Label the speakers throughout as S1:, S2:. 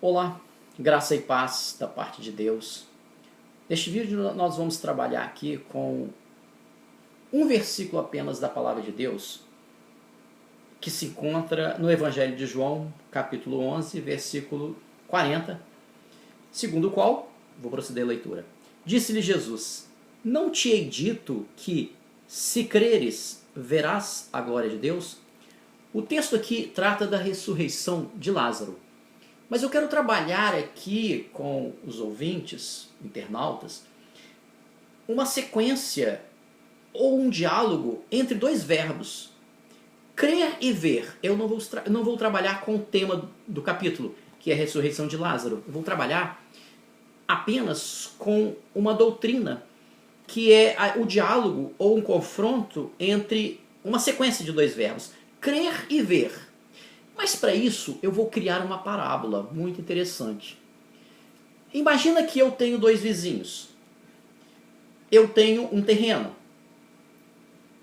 S1: Olá, graça e paz da parte de Deus. Neste vídeo nós vamos trabalhar aqui com um versículo apenas da palavra de Deus que se encontra no Evangelho de João, capítulo 11, versículo 40, segundo o qual, vou proceder à leitura. Disse-lhe Jesus: não te hei dito que, se creres, verás a glória de Deus? O texto aqui trata da ressurreição de Lázaro. Mas eu quero trabalhar aqui com os ouvintes, internautas, uma sequência ou um diálogo entre dois verbos. Crer e ver. Eu não vou trabalhar com o tema do capítulo, que é a ressurreição de Lázaro. Eu vou trabalhar apenas com uma doutrina, que é o diálogo ou um confronto entre uma sequência de dois verbos. Crer e ver. Mas para isso eu vou criar uma parábola muito interessante. Imagina que eu tenho dois vizinhos. Eu tenho um terreno.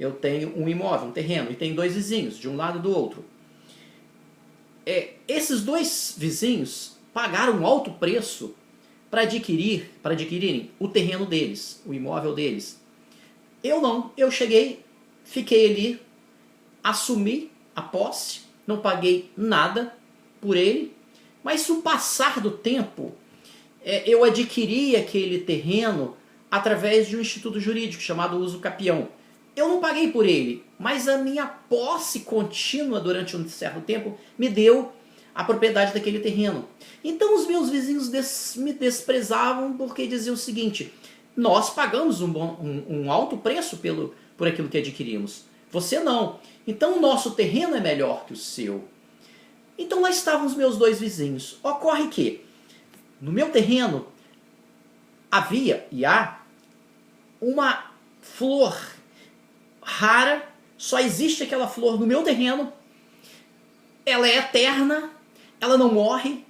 S1: Eu tenho um imóvel, um terreno, e tenho dois vizinhos, de um lado e do outro. Esses dois vizinhos pagaram um alto preço para adquirirem o terreno deles, o imóvel deles. Eu não. Eu cheguei, fiquei ali, assumi a posse, não paguei nada por ele, mas no passar do tempo, eu adquiri aquele terreno através de um instituto jurídico chamado uso capião. Eu não paguei por ele, mas a minha posse contínua durante um certo tempo me deu a propriedade daquele terreno. Então os meus vizinhos me desprezavam porque diziam o seguinte: nós pagamos um alto preço por aquilo que adquirimos. Você não. Então o nosso terreno é melhor que o seu. Então lá estavam os meus dois vizinhos. Ocorre que no meu terreno havia e há uma flor rara. Só existe aquela flor no meu terreno. Ela é eterna. Ela não morre.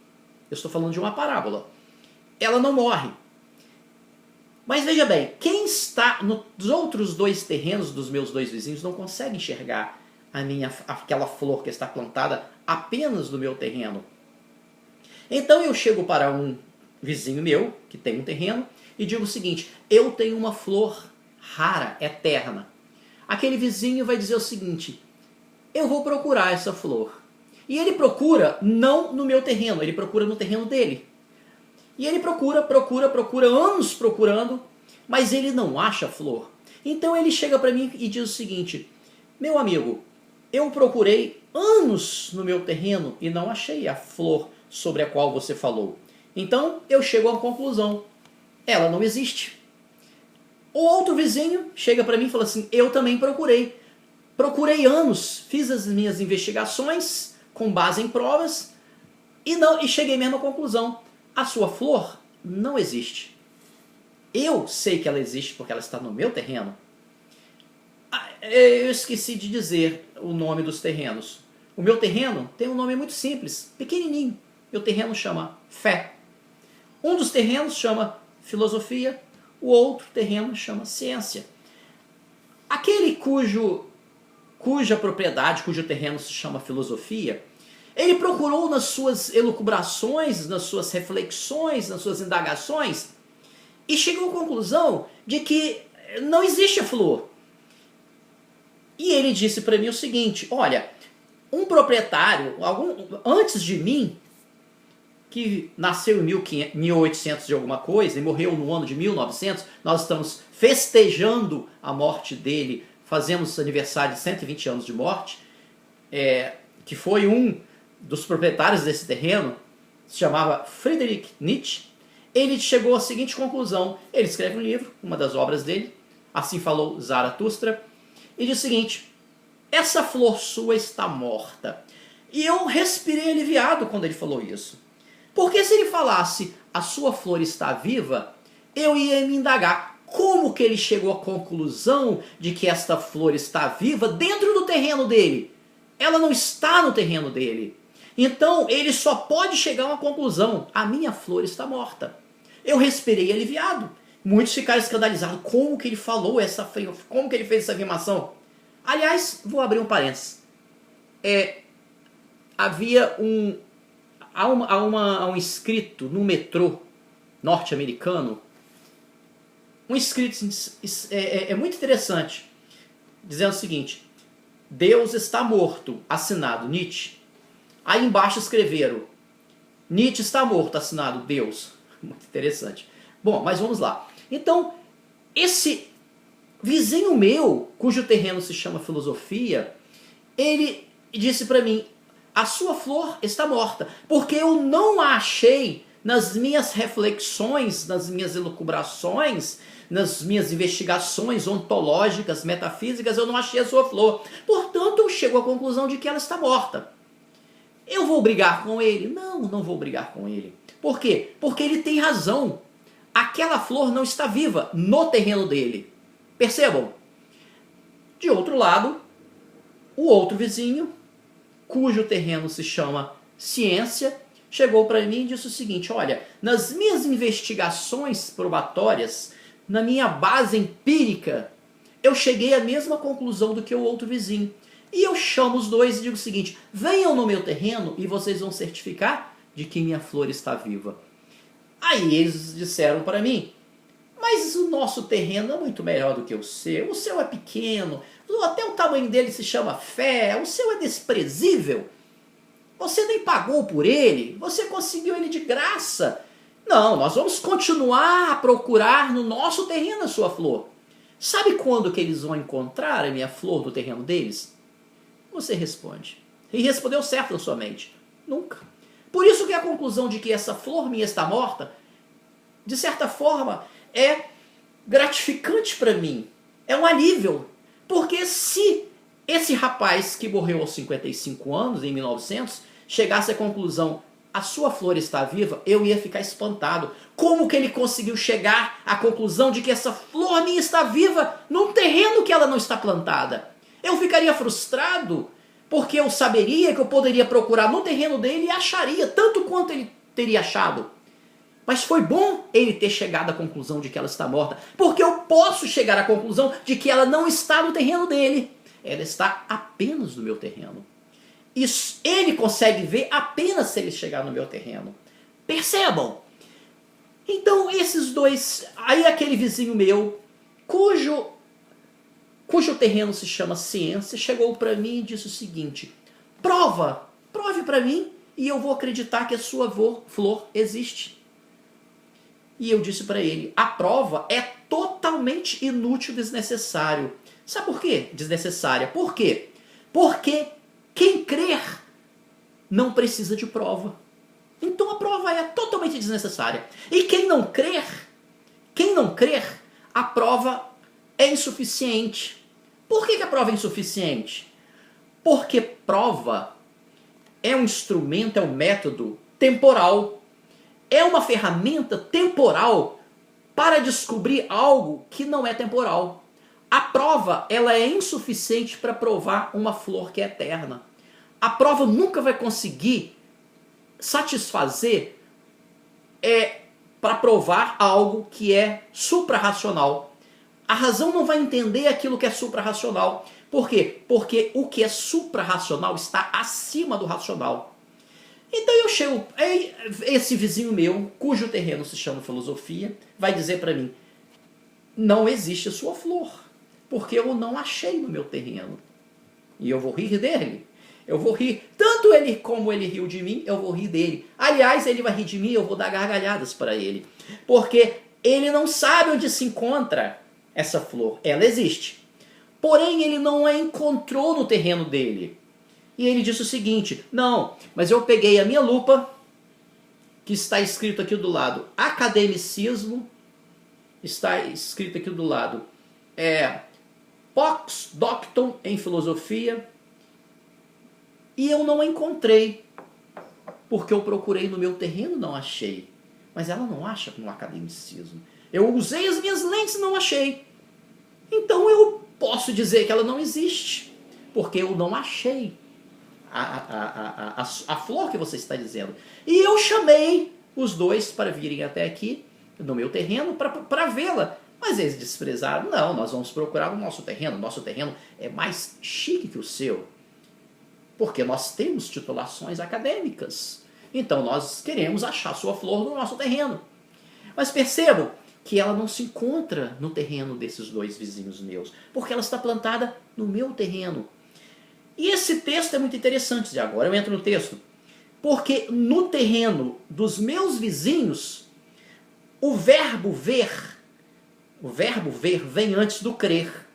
S1: Eu estou falando de uma parábola. Ela não morre. Mas veja bem, quem está nos outros dois terrenos dos meus dois vizinhos não consegue enxergar aquela flor que está plantada apenas no meu terreno. Então eu chego para um vizinho meu, que tem um terreno, e digo o seguinte: eu tenho uma flor rara, eterna. Aquele vizinho vai dizer o seguinte: eu vou procurar essa flor. E ele procura não no meu terreno, ele procura no terreno dele. E ele procura, anos procurando, mas ele não acha a flor. Então ele chega para mim e diz o seguinte: meu amigo, eu procurei anos no meu terreno e não achei a flor sobre a qual você falou. Então eu chego à conclusão: ela não existe. O outro vizinho chega para mim e fala assim: eu também procurei. Procurei anos, fiz as minhas investigações com base em provas e cheguei mesmo à conclusão: a sua flor não existe. Eu sei que ela existe porque ela está no meu terreno. Eu esqueci de dizer o nome dos terrenos. O meu terreno tem um nome muito simples, pequenininho. Meu terreno chama fé. Um dos terrenos chama filosofia, o outro terreno chama ciência. Aquele cuja propriedade, cujo terreno se chama filosofia, ele procurou nas suas elucubrações, nas suas reflexões, nas suas indagações, e chegou à conclusão de que não existe a flor. E ele disse para mim o seguinte: olha, um proprietário, antes de mim, que nasceu em 1800 de alguma coisa e morreu no ano de 1900, nós estamos festejando a morte dele, fazemos aniversário de 120 anos de morte, que foi um dos proprietários desse terreno, se chamava Friedrich Nietzsche. Ele chegou à seguinte conclusão: ele escreve um livro, uma das obras dele, Assim Falou Zaratustra, e diz o seguinte: essa flor sua está morta. E eu respirei aliviado quando ele falou isso. Porque se ele falasse a sua flor está viva, eu ia me indagar como que ele chegou à conclusão de que esta flor está viva dentro do terreno dele. Ela não está no terreno dele. Então ele só pode chegar a uma conclusão: a minha flor está morta. Eu respirei aliviado. Muitos ficaram escandalizados. Como que ele falou como que ele fez essa afirmação? Aliás, vou abrir um parênteses. há um escrito no metrô norte-americano, um escrito muito interessante, dizendo o seguinte: Deus está morto, assinado Nietzsche. Aí embaixo escreveram: Nietzsche está morto, assinado Deus. Muito interessante. Bom, mas vamos lá. Então, esse vizinho meu, cujo terreno se chama filosofia, ele disse para mim: a sua flor está morta, porque eu não a achei nas minhas reflexões, nas minhas elucubrações, nas minhas investigações ontológicas, metafísicas, eu não achei a sua flor. Portanto, eu chego à conclusão de que ela está morta. Eu vou brigar com ele? Não, não vou brigar com ele. Por quê? Porque ele tem razão. Aquela flor não está viva no terreno dele. Percebam? De outro lado, o outro vizinho, cujo terreno se chama ciência, chegou para mim e disse o seguinte: olha, nas minhas investigações probatórias, na minha base empírica, eu cheguei à mesma conclusão do que o outro vizinho. E eu chamo os dois e digo o seguinte: venham no meu terreno e vocês vão certificar de que minha flor está viva. Aí eles disseram para mim: mas o nosso terreno é muito melhor do que o seu é pequeno, até o tamanho dele se chama fé, o seu é desprezível, você nem pagou por ele, você conseguiu ele de graça. Não, nós vamos continuar a procurar no nosso terreno a sua flor. Sabe quando que eles vão encontrar a minha flor no terreno deles? Você responde. E respondeu certo na sua mente: nunca. Por isso que a conclusão de que essa flor minha está morta, de certa forma, é gratificante para mim. É um alívio. Porque se esse rapaz que morreu aos 55 anos, em 1900, chegasse à conclusão: a sua flor está viva, eu ia ficar espantado. Como que ele conseguiu chegar à conclusão de que essa flor minha está viva num terreno que ela não está plantada? Eu ficaria frustrado, porque eu saberia que eu poderia procurar no terreno dele e acharia tanto quanto ele teria achado. Mas foi bom ele ter chegado à conclusão de que ela está morta, porque eu posso chegar à conclusão de que ela não está no terreno dele. Ela está apenas no meu terreno. Isso ele consegue ver apenas se ele chegar no meu terreno. Percebam? Então esses dois, aí aquele vizinho meu, cujo terreno se chama ciência, chegou para mim e disse o seguinte: prove para mim e eu vou acreditar que a sua flor existe. E eu disse para ele: a prova é totalmente inútil e desnecessário. Sabe por quê? Desnecessária. Por quê? Porque quem crer não precisa de prova. Então a prova é totalmente desnecessária. E quem não crer, a prova é insuficiente. Por que a prova é insuficiente? Porque prova é um instrumento, é um método temporal. É uma ferramenta temporal para descobrir algo que não é temporal. A prova, ela é insuficiente para provar uma flor que é eterna. A prova nunca vai conseguir satisfazer para provar algo que é suprarracional. A razão não vai entender aquilo que é suprarracional. Por quê? Porque o que é suprarracional está acima do racional. Então eu chego, esse vizinho meu, cujo terreno se chama filosofia, vai dizer para mim: não existe a sua flor, porque eu não achei no meu terreno. E eu vou rir dele. Eu vou rir, tanto ele como ele riu de mim, eu vou rir dele. Aliás, ele vai rir de mim, eu vou dar gargalhadas para ele. Porque ele não sabe onde se encontra essa flor. Ela existe. Porém, ele não a encontrou no terreno dele. E ele disse o seguinte: não, mas eu peguei a minha lupa, que está escrito aqui do lado academicismo, está escrito aqui do lado Pox Docton em filosofia, e eu não a encontrei, porque eu procurei no meu terreno, não achei. Mas ela não acha no academicismo. Eu usei as minhas lentes e não achei. Então eu posso dizer que ela não existe, porque eu não achei a flor que você está dizendo. E eu chamei os dois para virem até aqui, no meu terreno, para vê-la. Mas eles desprezaram. Não, nós vamos procurar no nosso terreno. Nosso terreno é mais chique que o seu, porque nós temos titulações acadêmicas. Então nós queremos achar sua flor no nosso terreno. Mas percebam que ela não se encontra no terreno desses dois vizinhos meus, porque ela está plantada no meu terreno. E esse texto é muito interessante, e agora eu entro no texto. Porque no terreno dos meus vizinhos, o verbo ver vem antes do crer.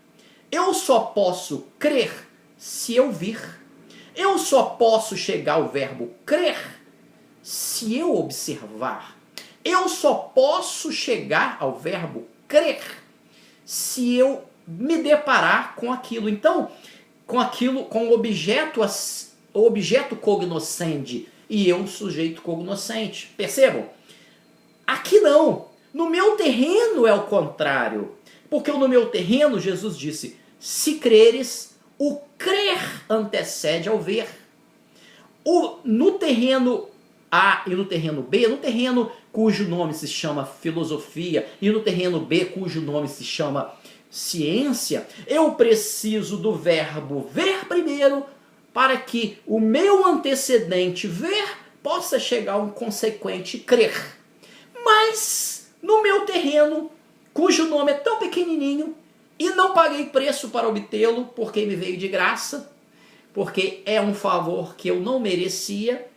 S1: Eu só posso crer se eu vir. Eu só posso chegar ao verbo crer se eu observar. Eu só posso chegar ao verbo crer se eu me deparar com aquilo. Então, com o objeto cognoscendi e eu, sujeito cognoscente. Percebam? Aqui não. No meu terreno é o contrário. Porque no meu terreno, Jesus disse, se creres, o crer antecede ao ver. No terreno A e no terreno B, no terreno cujo nome se chama filosofia e no terreno B cujo nome se chama ciência, eu preciso do verbo ver primeiro para que o meu antecedente ver possa chegar a um consequente crer. Mas no meu terreno, cujo nome é tão pequenininho e não paguei preço para obtê-lo porque me veio de graça, porque é um favor que eu não merecia,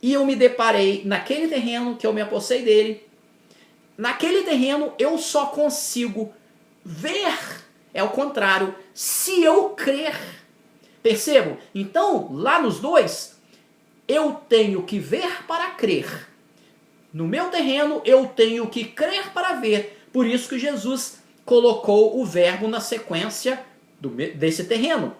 S1: e eu me deparei naquele terreno que eu me apossei dele. Naquele terreno eu só consigo ver, é o contrário, se eu crer. Percebam? Então, lá nos dois, eu tenho que ver para crer. No meu terreno, eu tenho que crer para ver. Por isso que Jesus colocou o verbo na sequência desse terreno.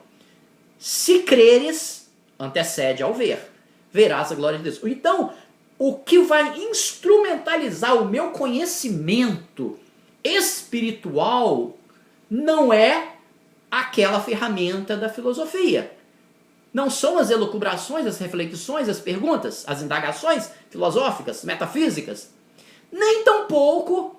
S1: Se creres, antecede ao ver. Verás a glória de Deus. Então, o que vai instrumentalizar o meu conhecimento espiritual não é aquela ferramenta da filosofia. Não são as elucubrações, as reflexões, as perguntas, as indagações filosóficas, metafísicas. Nem tampouco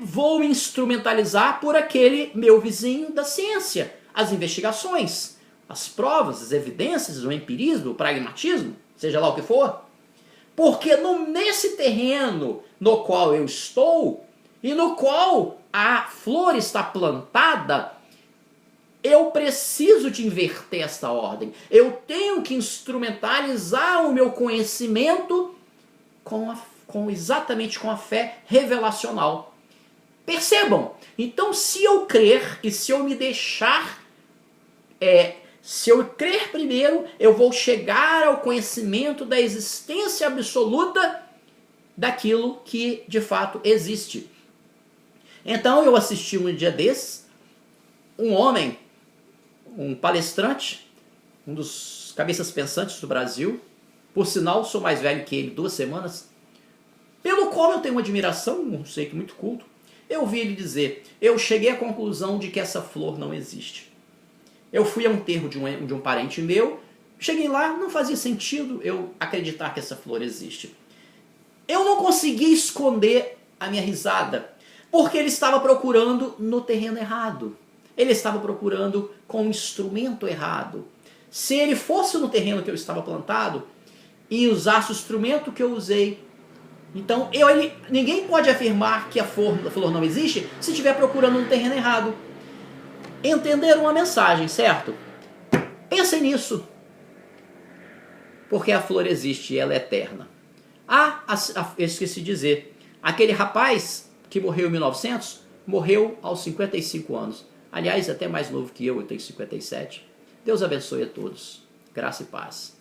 S1: vou instrumentalizar por aquele meu vizinho da ciência, as investigações, as provas, as evidências, o empirismo, o pragmatismo, seja lá o que for. Porque nesse terreno no qual eu estou e no qual a flor está plantada, eu preciso de inverter esta ordem. Eu tenho que instrumentalizar o meu conhecimento exatamente com a fé revelacional. Percebam? Então, se eu crer e se eu me deixar... se eu crer primeiro, eu vou chegar ao conhecimento da existência absoluta daquilo que de fato existe. Então eu assisti um dia desses, um homem, um palestrante, um dos cabeças pensantes do Brasil, por sinal sou mais velho que ele 2 semanas, pelo qual eu tenho uma admiração, não sei que muito culto. Eu vi ele dizer, eu cheguei à conclusão de que essa flor não existe. Eu fui a um enterro de um parente meu, cheguei lá, não fazia sentido eu acreditar que essa flor existe. Eu não consegui esconder a minha risada, porque ele estava procurando no terreno errado. Ele estava procurando com o instrumento errado. Se ele fosse no terreno que eu estava plantado e usasse o instrumento que eu usei, então ninguém pode afirmar que a flor não existe se estiver procurando no terreno errado. Entenderam a mensagem, certo? Pensem nisso. Porque a flor existe e ela é eterna. Eu esqueci de dizer. Aquele rapaz que morreu em 1900, morreu aos 55 anos. Aliás, até mais novo que eu tenho 57. Deus abençoe a todos. Graça e paz.